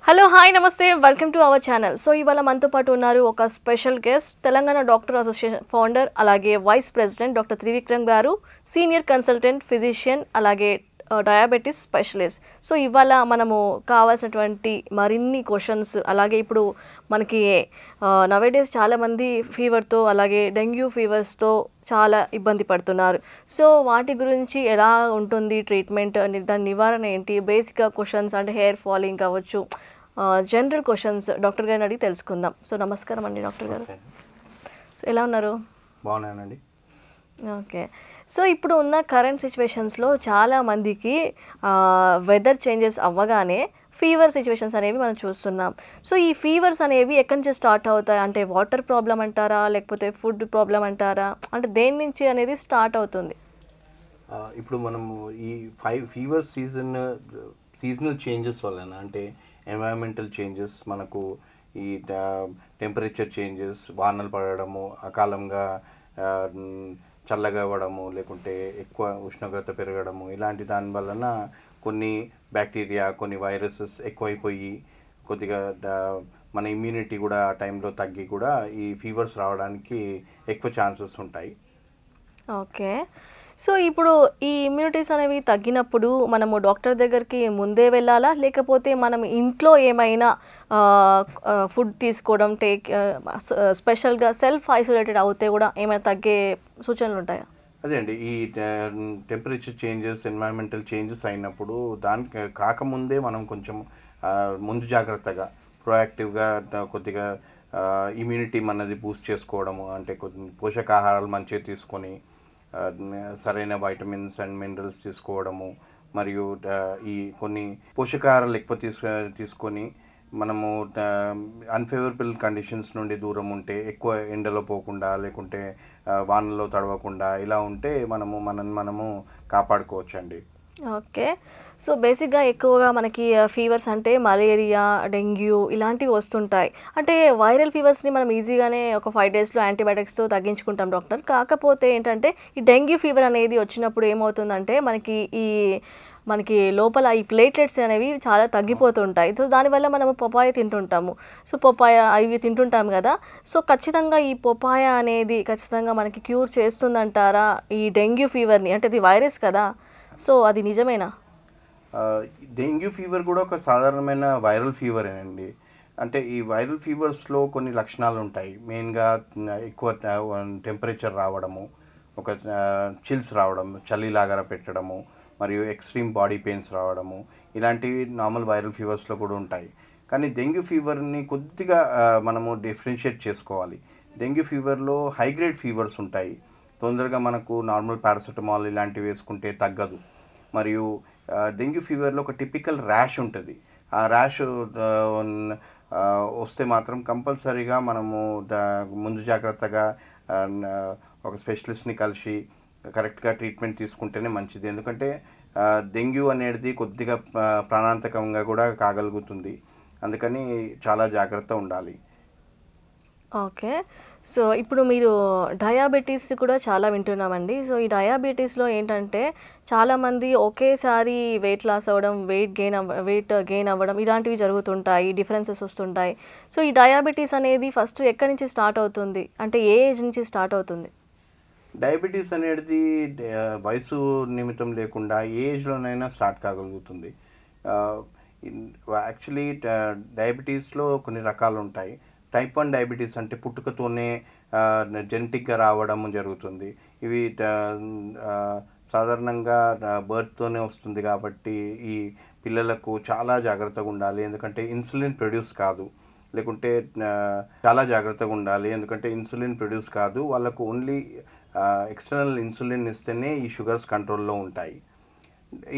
Hello hi నమస్తే welcome to our channel. So ఇవాళ మనతో పాటు ఉన్నారు ఒక special guest, Telangana doctor association founder అలాగే వైస్ ప్రెసిడెంట్ డాక్టర్ త్రివిక్రమ్ గారు, సీనియర్ కన్సల్టెంట్ ఫిజిషియన్ అలాగే డయాబెటీస్ స్పెషలిస్ట్. సో ఇవాళ మనము కావాల్సినటువంటి మరిన్ని క్వశ్చన్స్, అలాగే ఇప్పుడు మనకి నవేడేస్ చాలామంది ఫీవర్తో అలాగే డెంగ్యూ ఫీవర్స్తో చాలా ఇబ్బంది పడుతున్నారు. సో వాటి గురించి ఎలా ఉంటుంది ట్రీట్మెంట్, దాని నివారణ ఏంటి, బేసిక్గా క్వశ్చన్స్ అంటే హెయిర్ ఫాలింగ్ కావచ్చు, జనరల్ క్వశ్చన్స్ డాక్టర్ గారిని అడిగి తెలుసుకుందాం. సో నమస్కారం అండి డాక్టర్ గారు. సో ఎలా ఉన్నారు? బాగున్నానండి. ఓకే. సో ఇప్పుడు ఉన్న కరెంట్ సిచ్యువేషన్స్లో చాలామందికి వెదర్ చేంజెస్ అవ్వగానే ఫీవర్ సిచ్యువేషన్స్ అనేవి మనం చూస్తున్నాం. సో ఈ ఫీవర్స్ అనేవి ఎక్కడి నుంచి స్టార్ట్ అవుతాయి? అంటే వాటర్ ప్రాబ్లం అంటారా, లేకపోతే ఫుడ్ ప్రాబ్లం అంటారా, అంటే దేని నుంచి అనేది స్టార్ట్ అవుతుంది? ఇప్పుడు మనము ఈ ఫీవర్ సీజనల్ చేంజెస్ వలన, అంటే ఎన్వైరన్మెంటల్ చేంజెస్, మనకు ఈ టెంపరేచర్ చేంజెస్, వానలు పడడము, అకాలంగా చల్లగా అవ్వడము, లేకుంటే ఎక్కువ ఉష్ణోగ్రత పెరగడము, ఇలాంటి దాని వలన కొన్ని బ్యాక్టీరియా, కొన్ని వైరసెస్ ఎక్కువైపోయి కొద్దిగా మన ఇమ్యూనిటీ కూడా ఆ టైంలో తగ్గి కూడా ఈ ఫీవర్స్ రావడానికి ఎక్కువ ఛాన్సెస్ ఉంటాయి. ఓకే. సో ఇప్పుడు ఈ ఇమ్యూనిటీస్ అనేవి తగ్గినప్పుడు మనము డాక్టర్ దగ్గరికి ముందే వెళ్ళాలా, లేకపోతే మనం ఇంట్లో ఏమైనా ఫుడ్ తీసుకోవడం, స్పెషల్గా సెల్ఫ్ ఐసోలేటెడ్ అవుతే కూడా ఏమైనా తగ్గే సూచనలు ఉంటాయా? అదే అండి, ఈ టెంపరేచర్ చేంజెస్, ఎన్వైరన్మెంటల్ చేంజెస్ అయినప్పుడు దానికి కాకముందే మనం కొంచెం ముందు జాగ్రత్తగా ప్రోయాక్టివ్గా కొద్దిగా ఇమ్యూనిటీ మనది బూస్ట్ చేసుకోవడము, అంటే కొద్ది పోషకాహారాలు మంచిగా తీసుకొని సరైన వైటమిన్స్ అండ్ మినరల్స్ తీసుకోవడము, మరియు ఈ కొన్ని పోషకాహారాలు ఎక్కువ తీసుకొని మనము అన్ఫేవరబుల్ కండిషన్స్ నుండి దూరం ఉంటే, ఎక్కువ ఎండలో పోకుండా లేకుంటే వానలో తడవకుండా ఇలా ఉంటే మనము కాపాడుకోవచ్చండి. ఓకే. సో బేసిక్గా ఎక్కువగా మనకి ఫీవర్స్ అంటే మలేరియా, డెంగ్యూ ఇలాంటివి వస్తుంటాయి. అంటే వైరల్ ఫీవర్స్ని మనం ఈజీగానే ఒక 5 డేస్లో యాంటీబయాటిక్స్తో తగ్గించుకుంటాం డాక్టర్. కాకపోతే ఏంటంటే ఈ డెంగ్యూ ఫీవర్ అనేది వచ్చినప్పుడు ఏమవుతుందంటే మనకి లోపల ఈ ప్లేట్లెట్స్ అనేవి చాలా తగ్గిపోతుంటాయి. సో దానివల్ల మనము పపాయ తింటుంటాము. సో పపాయ అవి తింటుంటాము కదా. సో ఖచ్చితంగా ఈ పపాయ అనేది ఖచ్చితంగా మనకి క్యూర్ చేస్తుందంటారా ఈ డెంగ్యూ ఫీవర్ని? అంటే ఇది వైరస్ కదా, సో అది నిజమేనా? డెంగ్యూ ఫీవర్ కూడా ఒక సాధారణమైన వైరల్ ఫీవరేనండి. అంటే ఈ వైరల్ ఫీవర్స్లో కొన్ని లక్షణాలు ఉంటాయి. మెయిన్గా ఎక్కువ టెంపరేచర్ రావడము, ఒక చిల్స్ రావడం, చలిలాగా పెట్టడము, మరియు ఎక్స్ట్రీమ్ బాడీ పెయిన్స్ రావడము, ఇలాంటివి నార్మల్ వైరల్ ఫీవర్స్లో కూడా ఉంటాయి. కానీ డెంగ్యూ ఫీవర్ని కొద్దిగా మనము డిఫరెన్షియేట్ చేసుకోవాలి. డెంగ్యూ ఫీవర్లో హై గ్రేడ్ ఫీవర్స్ ఉంటాయి. తొందరగా మనకు నార్మల్ పారాసెటమాల్ ఇలాంటివి వేసుకుంటే తగ్గదు. మరియు డెంగ్యూ ఫీవర్లో ఒక టిపికల్ ర్యాష్ ఉంటుంది. ఆ ర్యాష్ వస్తే మాత్రం కంపల్సరీగా మనము ముందు జాగ్రత్తగా ఒక స్పెషలిస్ట్ని కలిసి కరెక్ట్గా ట్రీట్మెంట్ తీసుకుంటేనే మంచిది. ఎందుకంటే డెంగ్యూ అనేది కొద్దిగా ప్రాణాంతకంగా కూడా కాగలుగుతుంది. అందుకని చాలా జాగ్రత్త ఉండాలి. ఓకే. సో ఇప్పుడు మీరు డయాబెటీస్ కూడా చాలా వింటున్నామండి. సో ఈ డయాబెటీస్లో ఏంటంటే చాలామంది ఒకేసారి వెయిట్ లాస్ అవ్వడం, వెయిట్ గెయిన్ అవ్వడం ఇలాంటివి జరుగుతుంటాయి, డిఫరెన్సెస్ వస్తుంటాయి. సో ఈ డయాబెటీస్ అనేది ఫస్ట్ ఎక్కడి నుంచి స్టార్ట్ అవుతుంది, అంటే ఏ ఏజ్ నుంచి స్టార్ట్ అవుతుంది? డయాబెటీస్ అనేది వయసు నిమిత్తం లేకుండా ఏ ఏజ్లోనైనా స్టార్ట్ కాగలుగుతుంది. యాక్చువల్లీ డయాబెటీస్లో కొన్ని రకాలు ఉంటాయి. టైప్ 1 డయాబెటీస్ అంటే పుట్టుకతోనే జెనెటిక్గా రావడం జరుగుతుంది. ఇవి సాధారణంగా బర్త్తోనే వస్తుంది కాబట్టి ఈ పిల్లలకు చాలా జాగ్రత్తగా ఉండాలి. ఎందుకంటే ఇన్సులిన్ ప్రొడ్యూస్ కాదు, లేకుంటే చాలా జాగ్రత్తగా ఉండాలి. ఎందుకంటే ఇన్సులిన్ ప్రొడ్యూస్ కాదు, వాళ్ళకు ఓన్లీ ఎక్స్టర్నల్ ఇన్సులిన్ ఇస్తేనే ఈ షుగర్స్ కంట్రోల్లో ఉంటాయి.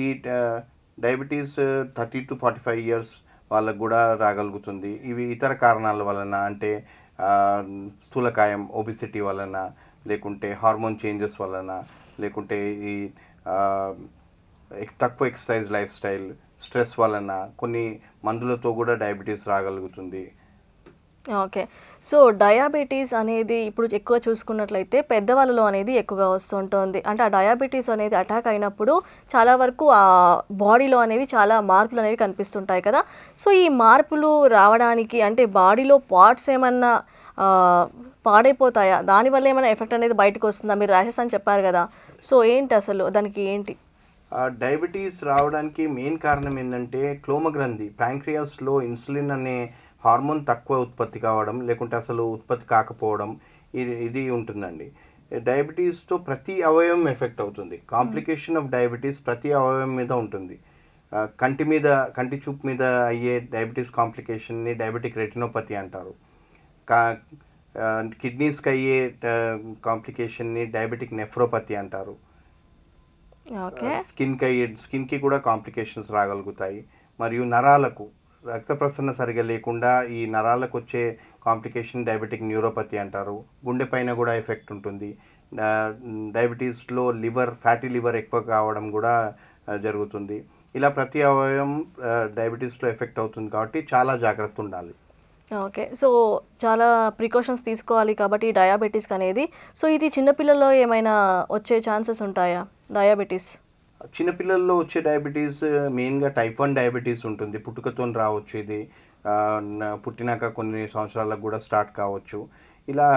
ఈ డయాబెటీస్ 30 to 45 ఇయర్స్ వాళ్ళకు కూడా రాగలుగుతుంది. ఇవి ఇతర కారణాల వలన, అంటే స్థూలకాయం ఒబిసిటీ వలన, లేకుంటే హార్మోన్ చేంజెస్ వలన, లేకుంటే ఈ తక్కువ ఎక్సర్సైజ్ లైఫ్ స్టైల్, స్ట్రెస్ వలన, కొన్ని మందులతో కూడా డయాబెటీస్ రాగలుగుతుంది. ఓకే. సో, డయాబెటీస్ అనేది ఇప్పుడు ఎక్కువ చూసుకున్నట్లయితే పెద్దవాళ్ళలో అనేది ఎక్కువగా వస్తుంటుంది. అంటే ఆ డయాబెటీస్ అనేది అటాక్ అయినప్పుడు చాలా వరకు బాడీలో అనేవి చాలా మార్పులనేవి కనిపిస్తుంటాయి కదా! సో, ఈ మార్పులు రావడానికి అంటే బాడీలో పార్ట్స్ ఏమన్నా ఆహ్, పాడైపోతాయా? దానివల్ల ఏమైనా ఎఫెక్ట్ అనేది బయటకొస్తుందా? మీరు ర్యాషెస్ అని చెప్పారు గదా! సో, ఏంటి అసలు దానికి ఏంటి? డయాబెటీస్ రావడానికి మెయిన్ కారణం ఏంటంటే క్లోమగ్రంథి ప్యాంక్రియాస్లో ఇన్సులిన్ అనే హార్మోన్ తక్కువ ఉత్పత్తి కావడం, లేకుంటే అసలు ఉత్పత్తి కాకపోవడం, ఇది ఉంటుందండి. డయాబెటీస్తో ప్రతి అవయవం ఎఫెక్ట్ అవుతుంది. కాంప్లికేషన్ ఆఫ్ డయాబెటీస్ ప్రతి అవయవం మీద ఉంటుంది. కంటి చూపు మీద అయ్యే డయాబెటీస్ కాంప్లికేషన్ని డయాబెటిక్ రెటినోపతి అంటారు. కా కిడ్నీస్కి అయ్యే కాంప్లికేషన్ని డయాబెటిక్ నెఫ్రోపతి అంటారు. ఓకే. స్కిన్కి కూడా కాంప్లికేషన్స్ రాగలుగుతాయి. మరియు నరాలకు రక్త ప్రసరణ సరిగా లేకుండా ఈ నరాలకు వచ్చే కాంప్లికేషన్ డయాబెటిక్ న్యూరోపతి అంటారు. గుండె పైన కూడా ఎఫెక్ట్ ఉంటుంది. డయాబెటీస్లో ఫ్యాటీ లివర్ ఎక్కువ కావడం కూడా జరుగుతుంది. ఇలా ప్రతి అవయవం డయాబెటీస్లో ఎఫెక్ట్ అవుతుంది కాబట్టి చాలా జాగ్రత్త ఉండాలి. ఓకే. సో, చాలా ప్రికాషన్స్ తీసుకోవాలి కాబట్టి ఈ డయాబెటిస్‌కి అనేది. సో, ఇది చిన్న పిల్లల్లో ఏమైనా వచ్చే ఛాన్సెస్ ఉంటాయా డయాబెటిస్? చిన్నపిల్లల్లో వచ్చే డయాబెటీస్ మెయిన్గా టైప్ 1 డయాబెటీస్ ఉంటుంది. పుట్టుకతోని రావచ్చు ఇది. పుట్టినాక కొన్ని సంవత్సరాలకు కూడా స్టార్ట్ కావచ్చు. ఇలా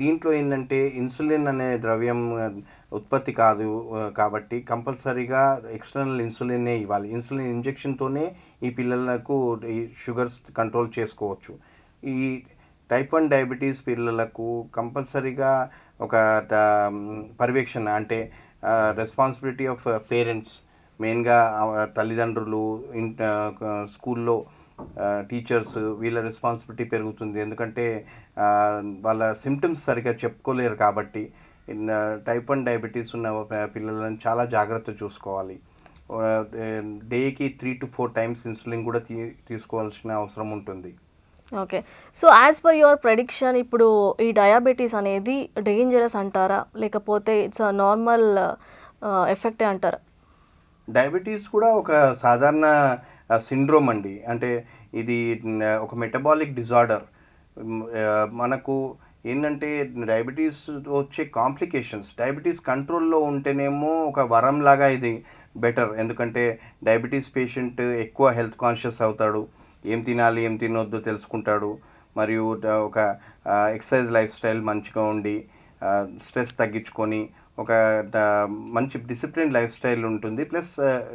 దీంట్లో ఏంటంటే ఇన్సులిన్ అనే ద్రవ్యం ఉత్పత్తి కాదు కాబట్టి కంపల్సరీగా ఎక్స్టర్నల్ ఇన్సులిన్నే ఇవ్వాలి. ఇన్సులిన్ ఇంజెక్షన్తోనే ఈ పిల్లలకు ఈ షుగర్స్ కంట్రోల్ చేసుకోవచ్చు. ఈ టైప్ 1 డయాబెటీస్ పిల్లలకు కంపల్సరీగా ఒక పర్యవేక్షణ అంటే రెస్పాన్సిబిలిటీ ఆఫ్ పేరెంట్స్, మెయిన్గా తల్లిదండ్రులు, స్కూల్లో టీచర్స్, వీళ్ళ రెస్పాన్సిబిలిటీ పెరుగుతుంది. ఎందుకంటే వాళ్ళ సిమ్టమ్స్ సరిగ్గా చెప్పుకోలేరు కాబట్టి టైప్ 1 డయాబెటీస్ ఉన్న పిల్లలను చాలా జాగ్రత్త చూసుకోవాలి. డేకి 3 to 4 టైమ్స్ ఇన్సులిన్ కూడా తీసుకోవాల్సిన అవసరం ఉంటుంది. Okay. So, as per your prediction ఇప్పుడు ఈ డయాబెటీస్ అనేది డేంజరస్ అంటారా? లేకపోతే ఇట్స్ అ నార్మల్ ఎఫెక్టే అంటారా? డయాబెటీస్ కూడా ఒక సాధారణ సిండ్రోమ్ అండి. అంటే ఇది ఒక మెటబాలిక్ డిజార్డర్. మనకు ఏంటంటే డయాబెటీస్ వచ్చే కాంప్లికేషన్స్ డయాబెటీస్ కంట్రోల్లో ఉంటేనేమో ఒక వరంలాగా ఇది బెటర్. ఎందుకంటే డయాబెటీస్ పేషెంట్ ఎక్కువ హెల్త్ కాన్షియస్ అవుతాడు. ఏం తినాలి ఏం తినొద్దు తెలుసుకుంటాడు. మరియు ఒక ఎక్సర్సైజ్ లైఫ్ స్టైల్ మంచిగా ఉండి స్ట్రెస్ తగ్గించుకొని ఒక మంచి డిసిప్లిన్ లైఫ్ స్టైల్ ఉంటుంది. ప్లస్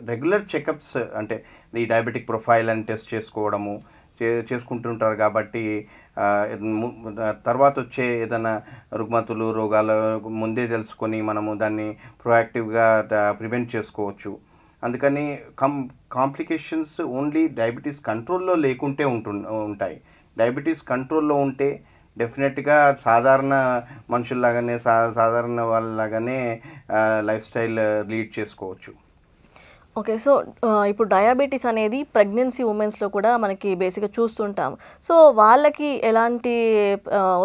రెగ్యులర్ చెకప్స్ అంటే ఈ డయాబెటిక్ ప్రొఫైల్ అని టెస్ట్ చేసుకోవడము చేసుకుంటుంటారు కాబట్టి తర్వాత వచ్చే ఏదైనా రుగ్మతులు రోగాలు ముందే తెలుసుకొని మనము దాన్ని ప్రొయాక్టివ్గా ప్రివెంట్ చేసుకోవచ్చు. అందుకని కాంప్లికేషన్స్ ఓన్లీ డయాబెటీస్ కంట్రోల్లో లేకుంటే ఉంటాయి. డయాబెటీస్ కంట్రోల్లో ఉంటే డెఫినెట్గా సాధారణ మనుషుల్లాగానే సాధారణ వాళ్ళలాగానే లైఫ్ స్టైల్ లీడ్ చేసుకోవచ్చు. ఓకే. సో, ఇప్పుడు డయాబెటీస్ అనేది ప్రెగ్నెన్సీ ఉమెన్స్‌లో కూడా మనకి బేసిక్‌గా చూస్తుంటాం. సో, వాళ్ళకి ఎలాంటి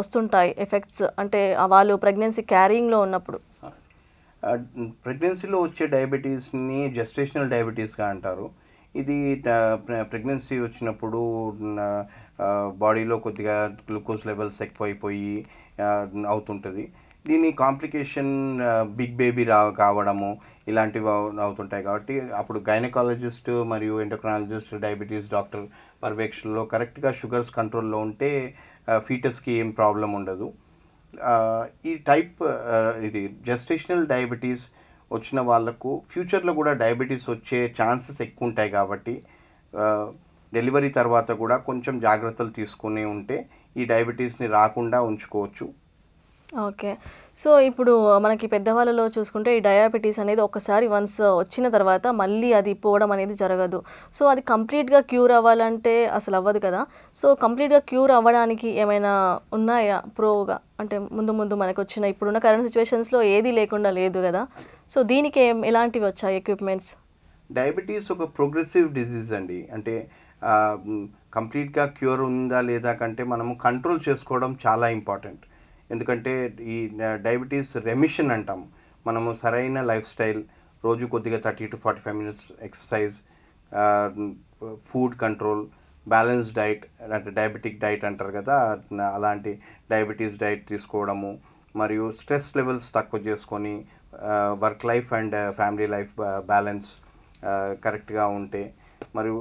వస్తుంటాయి ఎఫెక్ట్స్? అంటే వాళ్ళు ప్రెగ్నెన్సీ క్యారింగ్‌లో ఉన్నప్పుడు? ప్రెగ్నెన్సీలో వచ్చే డయాబెటీస్ని జెస్టేషనల్ డయాబెటీస్గా అంటారు. ఇది ప్రెగ్నెన్సీ వచ్చినప్పుడు బాడీలో కొద్దిగా గ్లూకోజ్ లెవెల్స్ ఎక్కువైపోయి అవుతుంటుంది. దీని కాంప్లికేషన్ బిగ్ బేబీ కావడము ఇలాంటివి అవుతుంటాయి కాబట్టి అప్పుడు గైనకాలజిస్ట్ మరియు ఎండోక్రైనాలజిస్ట్ డయాబెటీస్ డాక్టర్ పర్యవేక్షణలో కరెక్ట్గా షుగర్స్ కంట్రోల్లో ఉంటే ఫీటస్కి ఏం ప్రాబ్లం ఉండదు. ఈ ఇది జెస్టేషనల్ డయాబెటీస్ వచ్చిన వాళ్ళకు ఫ్యూచర్లో కూడా డయాబెటీస్ వచ్చే ఛాన్సెస్ ఎక్కువ ఉంటాయి కాబట్టి డెలివరీ తర్వాత కూడా కొంచెం జాగ్రత్తలు తీసుకుని ఉంటే ఈ డయాబెటీస్ని రాకుండా ఉంచుకోవచ్చు. ఓకే. సో, ఇప్పుడు మనకి పెద్దవాళ్ళలో చూసుకుంటే ఈ డయాబెటీస్ అనేది ఒక్కసారి వన్స్ వచ్చిన తర్వాత మళ్ళీ అది పోవడం అనేది జరగదు. సో, అది కంప్లీట్‌గా క్యూర్ అవ్వాలంటే అసలు అవ్వదు కదా! సో, కంప్లీట్‌గా క్యూర్ అవ్వడానికి ఏమైనా ఉన్నాయా ప్రోగా? అంటే ముందు మనకొచ్చిన ఇప్పుడున్న కరెంట్ సిట్యుయేషన్స్‌లో ఏది లేకుండా లేదు కదా! సో, దీనికి ఎలాంటివి వచ్చాయి ఎక్విప్‌మెంట్స్? డయాబెటీస్ ఒక ప్రోగ్రెసివ్ డిసీజ్ అండి. అంటే కంప్లీట్గా క్యూర్ ఉందా లేదా కంటే మనము కంట్రోల్ చేసుకోవడం చాలా ఇంపార్టెంట్. ఎందుకంటే ఈ డయాబెటీస్ రెమిషన్ అంటాం. మనము సరైన లైఫ్ స్టైల్ రోజు కొద్దిగా 30 to 45 minutes exercise, food control, balance diet అంటే డయాబెటిక్ డైట్ అంటారు కదా, అలాంటి డయాబెటీస్ డైట్ తీసుకోవడము, మరియు స్ట్రెస్ లెవెల్స్ తక్కువ చేసుకొని work life and family life balance కరెక్ట్గా ఉంటే, మరియు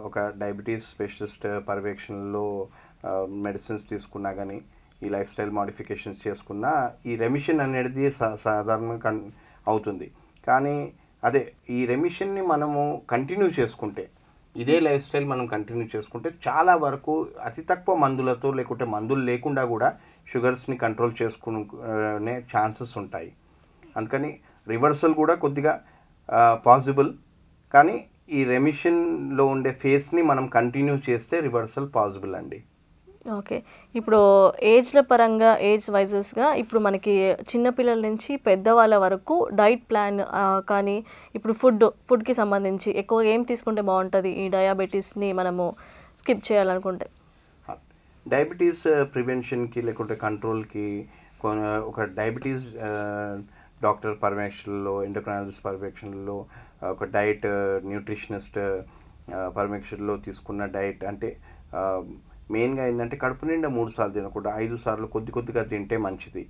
ఒక డయాబెటీస్ స్పెషలిస్ట్ పర్యవేక్షణలో మెడిసిన్స్ తీసుకున్నా కానీ, ఈ లైఫ్ స్టైల్ మాడిఫికేషన్స్ చేసుకున్నా ఈ రెమిషన్ అనేది సాధారణంగా అవుతుంది. కానీ అదే ఈ రెమిషన్ని మనము కంటిన్యూ చేసుకుంటే, ఇదే లైఫ్ స్టైల్ మనం కంటిన్యూ చేసుకుంటే చాలా వరకు అతి తక్కువ మందులతో లేకుంటే మందులు లేకుండా కూడా షుగర్స్ని కంట్రోల్ చేసుకునే ఛాన్సెస్ ఉంటాయి. అందుకని రివర్సల్ కూడా కొద్దిగా పాసిబుల్, కానీ ఈ రెమిషన్లో ఉండే ఫేస్ని మనం కంటిన్యూ చేస్తే రివర్సల్ పాసిబుల్ అండి. ఓకే. ఇప్పుడు ఏజ్ల పరంగా ఏజ్ వైజెస్గా ఇప్పుడు మనకి చిన్నపిల్లల నుంచి పెద్దవాళ్ళ వరకు డైట్ ప్లాన్ కానీ ఇప్పుడు ఫుడ్కి సంబంధించి ఎక్కువ ఏం తీసుకుంటే బాగుంటుంది ఈ డయాబెటీస్ని మనము స్కిప్ చేయాలనుకుంటే? డయాబెటీస్ ప్రివెన్షన్కి లేకుంటే కంట్రోల్కి ఒక డయాబెటీస్ డాక్టర్ పర్యవేక్షణలో, ఎండోక్రైనాలజిస్ట్ పర్యవేక్షణలో, ఒక డైట్ న్యూట్రిషనిస్ట్ పర్యవేక్షణలో తీసుకున్న డైట్ అంటే మెయిన్గా ఏంటంటే కడుపు నిండా 3 సార్లు తినకుండా 5 సార్లు కొద్దిగా తింటే మంచిది.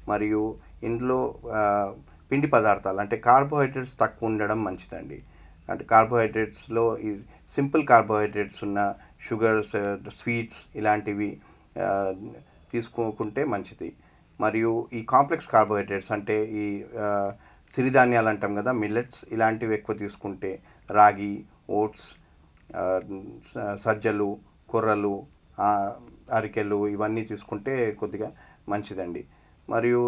మరియు ఇందులో పిండి పదార్థాలు అంటే కార్బోహైడ్రేట్స్ తక్కువ ఉండడం మంచిదండి. అంటే కార్బోహైడ్రేట్స్లో ఈ సింపుల్ కార్బోహైడ్రేట్స్ ఉన్న షుగర్స్, స్వీట్స్ ఇలాంటివి తీసుకోకుంటే మంచిది. మరియు ఈ కాంప్లెక్స్ కార్బోహైడ్రేట్స్ అంటే ఈ సిరిధాన్యాలు అంటాం కదా, మిల్లెట్స్, ఇలాంటివి ఎక్కువ తీసుకుంటే రాగి, ఓట్స్, సజ్జలు, కొర్రలు, అరికెలు ఇవన్నీ తీసుకుంటే కొద్దిగా మంచిదండి. మరియు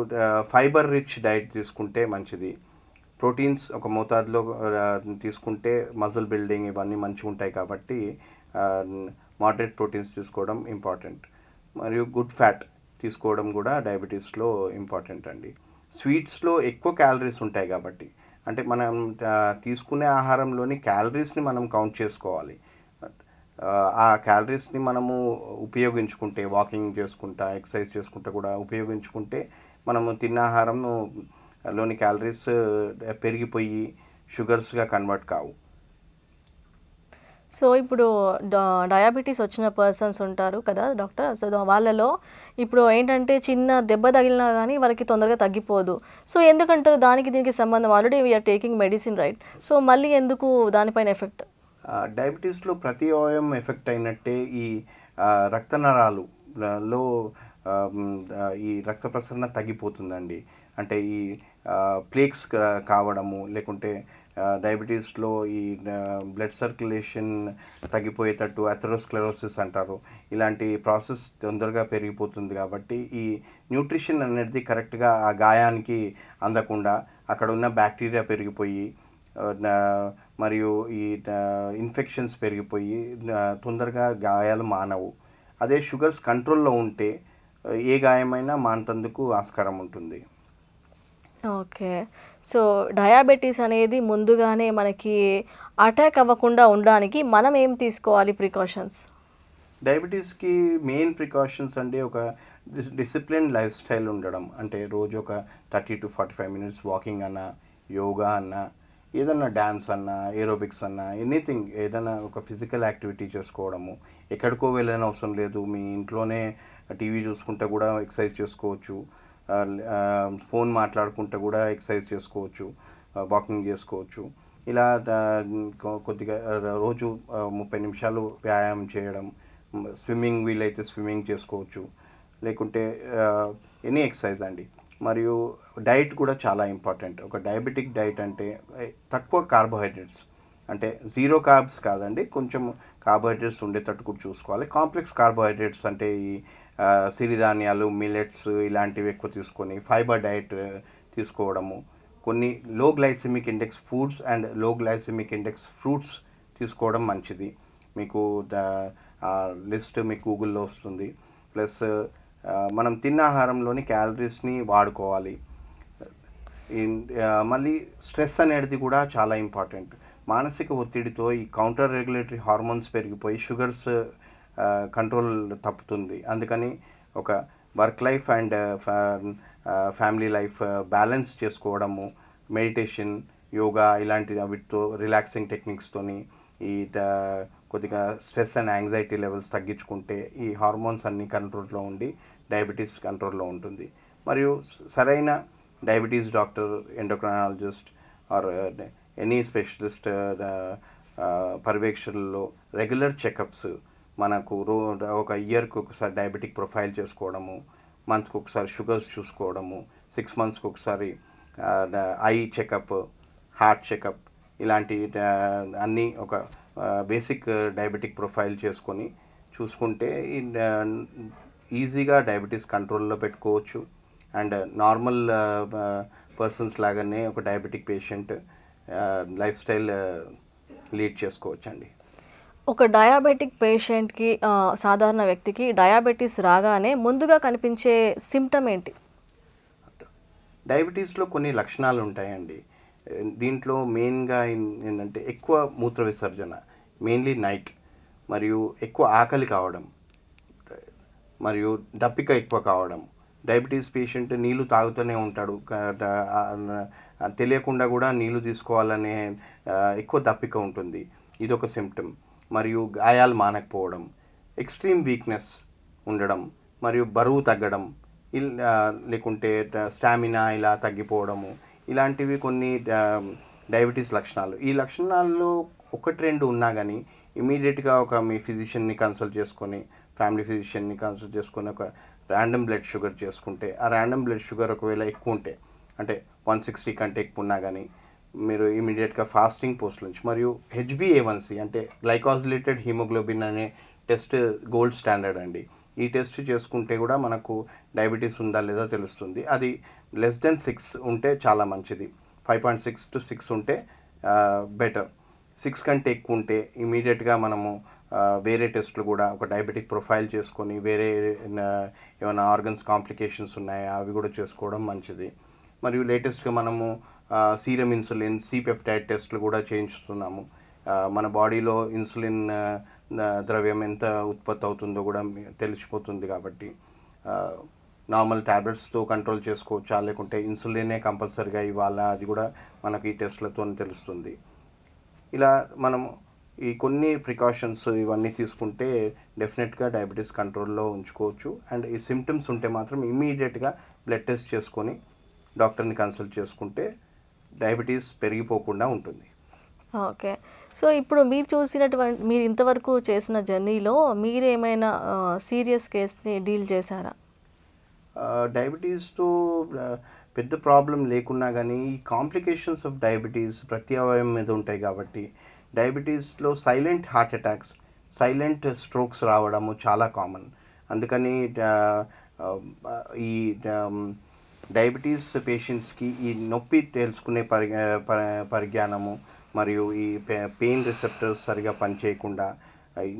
ఫైబర్ రిచ్ డైట్ తీసుకుంటే మంచిది. ప్రోటీన్స్ ఒక మోతాదులో తీసుకుంటే మజిల్ బిల్డింగ్ ఇవన్నీ మంచిగా ఉంటాయి కాబట్టి మోడరేట్ ప్రోటీన్స్ తీసుకోవడం ఇంపార్టెంట్. మరియు గుడ్ ఫ్యాట్ తీసుకోవడం కూడా డయాబెటీస్లో ఇంపార్టెంట్ అండి. స్వీట్స్లో ఎక్కువ క్యాలరీస్ ఉంటాయి కాబట్టి, అంటే మనం తీసుకునే ఆహారంలోని క్యాలరీస్ని మనం కౌంట్ చేసుకోవాలి. ఆ క్యాలరీస్ని మనము ఉపయోగించుకుంటే, వాకింగ్ చేసుకుంటా, ఎక్సర్సైజ్ చేసుకుంటా కూడా ఉపయోగించుకుంటే మనము తిన్న ఆహారంలోని క్యాలరీస్ పెరిగిపోయి షుగర్స్గా కన్వర్ట్ కావు. సో ఇప్పుడు డయాబెటీస్ వచ్చిన పర్సన్స్ ఉంటారు కదా డాక్టర్, సో వాళ్ళలో ఇప్పుడు ఏంటంటే చిన్న దెబ్బ తగిలినా కానీ వాళ్ళకి తొందరగా తగ్గిపోదు. సో ఎందుకంటారు దానికి దీనికి సంబంధం? Already we are taking medicine right, so మళ్ళీ ఎందుకు దానిపైన ఎఫెక్ట్? డయాబెటీస్లో ప్రతి అవయవం ఎఫెక్ట్ అయినట్టే ఈ రక్తనరాలలో ఈ రక్త ప్రసరణ తగ్గిపోతుందండి. అంటే ఈ ప్లేక్స్ కావడము, లేకుంటే డయాబెటీస్లో ఈ బ్లడ్ సర్క్యులేషన్ తగ్గిపోయేటట్టు అథెరోస్క్లెరోసిస్ అంటారు. ఇలాంటి ప్రాసెస్ తొందరగా పెరిగిపోతుంది కాబట్టి ఈ న్యూట్రిషన్ అనేది కరెక్ట్గా ఆ గాయానికి అందకుండా అక్కడ ఉన్న బ్యాక్టీరియా పెరిగిపోయి మరియు ఈ ఇన్ఫెక్షన్స్ పెరిగిపోయి తొందరగా గాయాలు మానవు. అదే షుగర్స్ కంట్రోల్లో ఉంటే ఏ గాయమైనా మానందుకు ఆస్కారం ఉంటుంది. ఓకే. సో డయాబెటీస్ అనేది ముందుగానే మనకి అటాక్ అవ్వకుండా ఉండడానికి మనం ఏం తీసుకోవాలి ప్రికాషన్స్? డయాబెటీస్కి మెయిన్ ప్రికాషన్స్ అంటే ఒక డిసిప్లిన్ లైఫ్ స్టైల్ ఉండడం. అంటే రోజు ఒక 30 to 45 minutes వాకింగ్ అన్నా, యోగా అన్నా, ఏదన్నా డ్యాన్స్ అన్నా, ఏరోబిక్స్ అన్నా, ఎనీథింగ్ ఏదైనా ఒక ఫిజికల్ యాక్టివిటీ చేసుకోవడము. ఎక్కడికో వెళ్ళని అవసరం లేదు, మీ ఇంట్లోనే టీవీ చూసుకుంటే కూడా ఎక్సర్సైజ్ చేసుకోవచ్చు, ఫోన్ మాట్లాడుకుంటే కూడా ఎక్సర్సైజ్ చేసుకోవచ్చు, వాకింగ్ చేసుకోవచ్చు. ఇలా కొద్దిగా రోజు 30 నిమిషాలు వ్యాయామం చేయడం, స్విమ్మింగ్ వీలైతే స్విమ్మింగ్ చేసుకోవచ్చు, లేకుంటే ఎనీ ఎక్సర్సైజ్ అండి. మరియు డైట్ కూడా చాలా ఇంపార్టెంట్. ఒక డయాబెటిక్ డైట్ అంటే తక్కువ కార్బోహైడ్రేట్స్, అంటే జీరో కార్బ్స్ కాదండి, కొంచెం కార్బోహైడ్రేట్స్ ఉండేటట్టు కూడా చూసుకోవాలి. కాంప్లెక్స్ కార్బోహైడ్రేట్స్ అంటే ఈ సిరిధాన్యాలు, మిల్లెట్స్ ఇలాంటివి ఎక్కువ తీసుకొని ఫైబర్ డైట్ తీసుకోవడము, కొన్ని లో గ్లైసెమిక్ ఇండెక్స్ ఫుడ్స్ అండ్ లో గ్లైసెమిక్ ఇండెక్స్ ఫ్రూట్స్ తీసుకోవడం మంచిది. మీకు లిస్ట్ మీకు గూగుల్లో వస్తుంది. ప్లస్ మనం తిన్న ఆహారంలోని క్యాలరీస్ని వాడుకోవాలి. మళ్ళీ స్ట్రెస్ అనేది కూడా చాలా ఇంపార్టెంట్. మానసిక ఒత్తిడితో ఈ కౌంటర్ రెగ్యులేటరీ హార్మోన్స్ పెరిగిపోయి షుగర్స్ కంట్రోల్ తప్పుతుంది. అందుకని ఒక work life and family life balance చేసుకోవడము, మెడిటేషన్, యోగా ఇలాంటి వీటితో రిలాక్సింగ్ టెక్నిక్స్తోని ఈ కొద్దిగా స్ట్రెస్ అండ్ యాంగ్జైటీ లెవెల్స్ తగ్గించుకుంటే ఈ హార్మోన్స్ అన్నీ కంట్రోల్లో ఉండి డయాబెటీస్ కంట్రోల్లో ఉంటుంది. మరియు సరైన diabetes doctor, endocrinologist or any specialist పర్యవేక్షణలో రెగ్యులర్ చెకప్స్, మనకు ఒక ఇయర్కి ఒకసారి డయాబెటిక్ ప్రొఫైల్ చేసుకోవడము, మంత్కి ఒకసారి షుగర్స్ చూసుకోవడము, 6 monthsకి ఒకసారి ఐ చెకప్, హార్ట్ చెకప్, ఇలాంటి అన్నీ ఒక బేసిక్ డయాబెటిక్ ప్రొఫైల్ చేసుకొని చూసుకుంటే ఈజీగా డయాబెటీస్ కంట్రోల్లో పెట్టుకోవచ్చు. అండ్ నార్మల్ పర్సన్స్ లాగానే ఒక diabetic patient life style lead చేసుకోవచ్చండి. ఒక డయాబెటిక్ పేషెంట్కి సాధారణ వ్యక్తికి డయాబెటీస్ రాగానే ముందుగా కనిపించే సిమ్టమ్ ఏంటి? డయాబెటీస్లో కొన్ని లక్షణాలు ఉంటాయండి. దీంట్లో మెయిన్గా ఏంటంటే ఎక్కువ మూత్ర విసర్జన, మెయిన్లీ నైట్, మరియు ఎక్కువ ఆకలి కావడం, మరియు దప్పిక ఎక్కువ కావడం. డయాబెటీస్ పేషెంట్ నీళ్లు తాగుతూనే ఉంటాడు, తెలియకుండా కూడా నీళ్లు తీసుకోవాలనే ఎక్కువ దప్పిక ఉంటుంది, ఇదొక సిమ్టమ్. మరియు గాయాలు మానకపోవడం, ఎక్స్ట్రీమ్ వీక్నెస్ ఉండడం, మరియు బరువు తగ్గడం, లేకుంటే స్టామినా ఇలా తగ్గిపోవడము, ఇలాంటివి కొన్ని డయాబెటీస్ లక్షణాలు. ఈ లక్షణాల్లో 1-2 ఉన్నా కానీ ఇమీడియట్గా మీ ఫిజిషియన్ని కన్సల్ట్ చేసుకొని, ఫ్యామిలీ ఫిజిషియన్ని కన్సల్ట్ చేసుకొని ఒక ర్యాండమ్ బ్లడ్ షుగర్ చేసుకుంటే, ఆ ర్యాండమ్ బ్లడ్ షుగర్ ఒకవేళ ఎక్కువ ఉంటే, అంటే 160 కంటే ఎక్కువ ఉన్నా కానీ మీరు ఇమీడియట్గా ఫాస్టింగ్ పోస్ట్ లంచ్, మరియు HbA1c అంటే గ్లైకాజిలేటెడ్ హీమోగ్లోబిన్ అనే టెస్ట్ గోల్డ్ స్టాండర్డ్ అండి. ఈ టెస్ట్ చేసుకుంటే కూడా మనకు డయాబెటీస్ ఉందా లేదా తెలుస్తుంది. అది <6 ఉంటే చాలా మంచిది, 5.6 to 6 ఉంటే బెటర్. 6 కంటే ఎక్కువ ఉంటే ఇమీడియట్గా మనము వేరే టెస్ట్లు కూడా ఒక డయాబెటిక్ ప్రొఫైల్ చేసుకొని, వేరే ఏమైనా ఆర్గన్స్ కాంప్లికేషన్స్ ఉన్నాయా అవి కూడా చేసుకోవడం మంచిది. మరియు లేటెస్ట్గా మనము సీరం ఇన్సులిన్, C-పెప్టైడ్ టెస్ట్లు కూడా చేయించుతున్నాము. మన బాడీలో ఇన్సులిన్ ద్రవ్యం ఎంత ఉత్పత్తి అవుతుందో కూడా తెలిసిపోతుంది. కాబట్టి నార్మల్ ట్యాబ్లెట్స్తో కంట్రోల్ చేసుకోవచ్చా, లేకుంటే ఇన్సులినే కంపల్సరీగా ఇవ్వాలా, అది కూడా మనకి ఈ టెస్ట్లతో తెలుస్తుంది. ఇలా మనము ఈ కొన్ని ప్రికాషన్స్ ఇవన్నీ తీసుకుంటే డెఫినెట్గా డయాబెటీస్ కంట్రోల్లో ఉంచుకోవచ్చు. అండ్ ఈ సిమ్టమ్స్ ఉంటే మాత్రం ఇమీడియట్గా బ్లడ్ టెస్ట్ చేసుకొని డాక్టర్ని కన్సల్ట్ చేసుకుంటే డయాబెటీస్ పెరిగిపోకుండా ఉంటుంది. ఓకే. సో ఇప్పుడు మీరు ఇంతవరకు చేసిన జర్నీలో మీరు ఏమైనా సీరియస్ కేస్ని డీల్ చేశారా? డయాబెటీస్తో పెద్ద ప్రాబ్లం లేకున్నా కానీ ఈ కాంప్లికేషన్స్ ఆఫ్ డయాబెటీస్ ప్రతి అవయవం మీద ఉంటాయి. కాబట్టి డయాబెటీస్లో silent heart attacks, silent strokes రావడము చాలా కామన్. అందుకని ఈ డయాబెటీస్ పేషెంట్స్కి ఈ నొప్పి తెలుసుకునే పరిజ్ఞానము, మరియు ఈ పెయిన్ రిసెప్టర్స్ సరిగా పనిచేయకుండా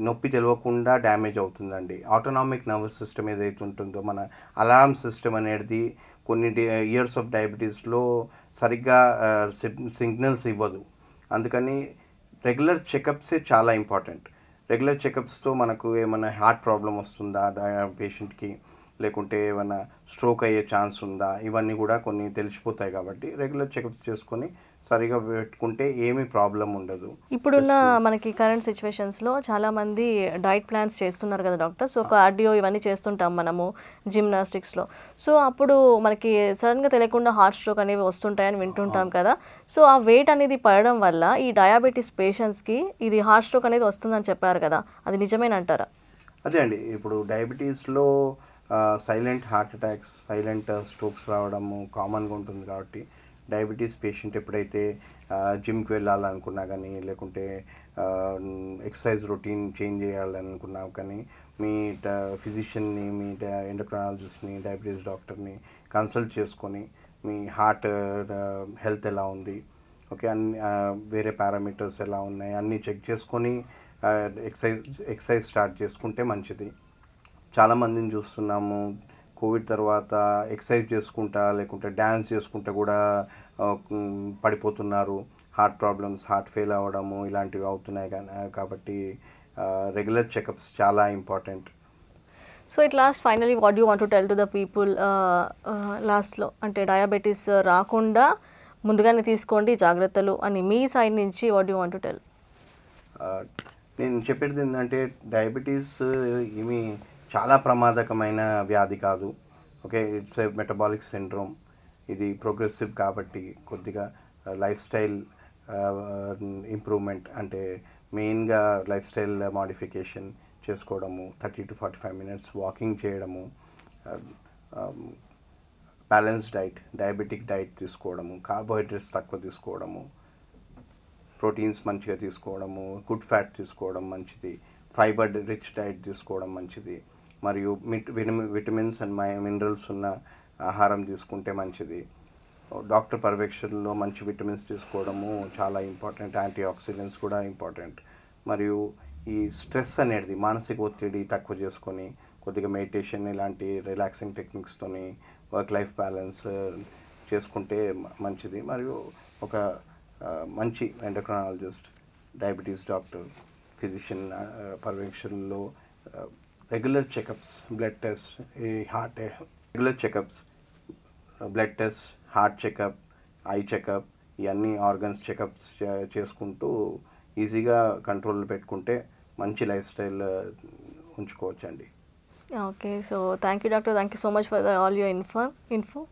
నొప్పి తెలియకుండా డ్యామేజ్ అవుతుందండి. ఆటోనామిక్ నర్వస్ సిస్టమ్ ఏదైతే ఉంటుందో, మన అలారం సిస్టమ్ అనేది కొన్ని ఇయర్స్ ఆఫ్ డయాబెటీస్లో సరిగ్గా సిగ్నల్స్ ఇవ్వదు. అందుకని రెగ్యులర్ చెకప్సే చాలా ఇంపార్టెంట్. రెగ్యులర్ చెకప్స్తో మనకు ఏమైనా హార్ట్ ప్రాబ్లం వస్తుందా పేషెంట్కి, లేకుంటే ఏమైనా స్ట్రోక్ అయ్యే ఛాన్స్ ఉందా, ఇవన్నీ కూడా కొన్ని తెలిసిపోతాయి. కాబట్టి రెగ్యులర్ చెకప్స్ చేసుకొని సరిగా పెట్టుకుంటే ఏమీ ప్రాబ్లం ఉండదు. ఇప్పుడున్న మనకి కరెంట్ సిచ్యువేషన్స్లో చాలామంది డైట్ ప్లాన్స్ చేస్తున్నారు కదా డాక్టర్. సో కార్డియో ఇవన్నీ చేస్తుంటాం మనము జిమ్నాస్టిక్స్లో. సో అప్పుడు మనకి సడన్గా తెలియకుండా హార్ట్ స్ట్రోక్ అనేవి వస్తుంటాయని వింటుంటాం కదా. సో ఆ వెయిట్ అనేది పడడం వల్ల ఈ డయాబెటీస్ పేషెంట్స్కి ఇది హార్ట్ స్ట్రోక్ అనేది వస్తుందని చెప్పారు కదా, అది నిజమేనంటారా? అదే అండి, ఇప్పుడు డయాబెటీస్లో silent heart attacks, silent strokes రావడము కామన్గా ఉంటుంది. కాబట్టి డయాబెటీస్ పేషెంట్ ఎప్పుడైతే జిమ్కి వెళ్ళాలనుకున్నా కానీ, లేకుంటే ఎక్సర్సైజ్ రొటీన్ చేంజ్ చేయాలనుకున్నా కానీ, మీ ఫిజిషియన్ని, మీ ఎండోక్రైనాలజిస్ట్ని, డయాబెటీస్ డాక్టర్ని కన్సల్ట్ చేసుకొని మీ హార్ట్ హెల్త్ ఎలా ఉంది, ఓకే, అన్ని వేరే పారామీటర్స్ ఎలా ఉన్నాయి అన్నీ చెక్ చేసుకొని ఎక్సర్సైజ్ స్టార్ట్ చేసుకుంటే మంచిది. చాలామందిని చూస్తున్నాము కోవిడ్ తర్వాత ఎక్సర్సైజ్ చేసుకుంటా, లేకుంటే డ్యాన్స్ చేసుకుంటా కూడా పడిపోతున్నారు. హార్ట్ ప్రాబ్లమ్స్, హార్ట్ ఫెయిల్ అవ్వడము ఇలాంటివి అవుతున్నాయి. కాబట్టి రెగ్యులర్ చెకప్స్ చాలా important. So it last finally what you want to tell to the people లాస్ట్లో, అంటే డయాబెటీస్ రాకుండా ముందుగానే తీసుకోండి జాగ్రత్తలు అని మీ సైడ్ నుంచి what you want to tell? నేను చెప్పేది ఏంటంటే డయాబెటీస్ ఏమి చాలా ప్రమాదకమైన వ్యాధి కాదు. Okay, it's a metabolic syndrome. ఇది ప్రోగ్రెసివ్ కాబట్టి కొద్దిగా లైఫ్ స్టైల్ ఇంప్రూవ్మెంట్ అంటే మెయిన్గా లైఫ్ స్టైల్ మాడిఫికేషన్ చేసుకోవడము, 30 to 45 మినిట్స్ వాకింగ్ చేయడము, బ్యాలెన్స్ డైట్, డయాబెటిక్ డైట్ తీసుకోవడము, కార్బోహైడ్రేట్స్ తక్కువ తీసుకోవడము, ప్రోటీన్స్ మంచిగా తీసుకోవడము, గుడ్ ఫ్యాట్ తీసుకోవడం మంచిది, ఫైబర్ రిచ్ డైట్ తీసుకోవడం మంచిది, మరియు విటమిన్స్ అండ్ మినరల్స్ ఉన్న ఆహారం తీసుకుంటే మంచిది. డాక్టర్ పర్యవేక్షణలో మంచి విటమిన్స్ తీసుకోవడము చాలా ఇంపార్టెంట్. యాంటీ ఆక్సిడెంట్స్ కూడా ఇంపార్టెంట్. మరియు ఈ స్ట్రెస్ అనేది, మానసిక ఒత్తిడి తక్కువ చేసుకొని కొద్దిగా మెడిటేషన్ ఇలాంటి రిలాక్సింగ్ టెక్నిక్స్తోని వర్క్ లైఫ్ బ్యాలెన్స్ చేసుకుంటే మంచిది. మరియు ఒక మంచి ఎండోక్రైనాలజిస్ట్, డయాబెటీస్ డాక్టర్, ఫిజిషియన్ పర్యవేక్షణలో రెగ్యులర్ చెకప్స్, బ్లడ్ టెస్ట్, ఈ heart regular checkups, blood test, heart checkup, eye checkup, ఇవన్నీ ఆర్గన్స్ చెకప్స్ చేసుకుంటూ ఈజీగా కంట్రోల్ పెట్టుకుంటే మంచి లైఫ్ స్టైల్ ఉంచుకోవచ్చండి. Okay, so thank you doctor, thank you so much for all your info.